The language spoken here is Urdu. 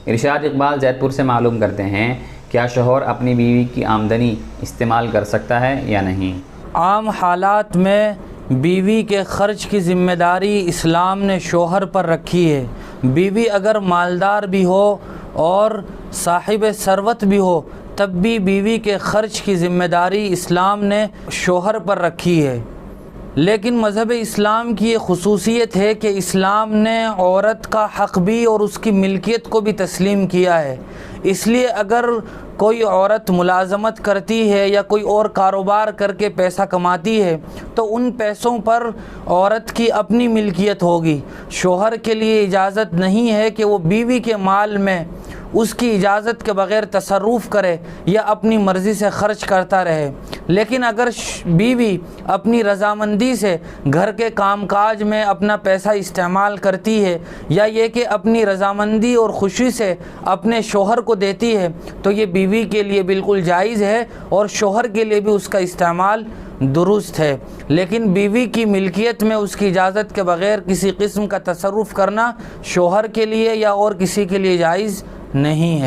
ارشاد اقبال زید پور سے معلوم کرتے ہیں، کیا شوہر اپنی بیوی کی آمدنی استعمال کر سکتا ہے یا نہیں؟ عام حالات میں بیوی کے خرچ کی ذمہ داری اسلام نے شوہر پر رکھی ہے۔ بیوی اگر مالدار بھی ہو اور صاحب ثروت بھی ہو تب بھی بیوی کے خرچ کی ذمہ داری اسلام نے شوہر پر رکھی ہے۔ لیکن مذہب اسلام کی یہ خصوصیت ہے کہ اسلام نے عورت کا حق بھی اور اس کی ملکیت کو بھی تسلیم کیا ہے۔ اس لیے اگر کوئی عورت ملازمت کرتی ہے یا کوئی اور کاروبار کر کے پیسہ کماتی ہے تو ان پیسوں پر عورت کی اپنی ملکیت ہوگی۔ شوہر کے لیے اجازت نہیں ہے کہ وہ بیوی کے مال میں اس کی اجازت کے بغیر تصرف کرے یا اپنی مرضی سے خرچ کرتا رہے۔ لیکن اگر بیوی اپنی رضامندی سے گھر کے کام کاج میں اپنا پیسہ استعمال کرتی ہے یا یہ کہ اپنی رضامندی اور خوشی سے اپنے شوہر کو دیتی ہے تو یہ بیوی کے لیے بالکل جائز ہے اور شوہر کے لیے بھی اس کا استعمال درست ہے۔ لیکن بیوی کی ملکیت میں اس کی اجازت کے بغیر کسی قسم کا تصرف کرنا شوہر کے لیے یا اور کسی کے لیے جائز نہیں ہے۔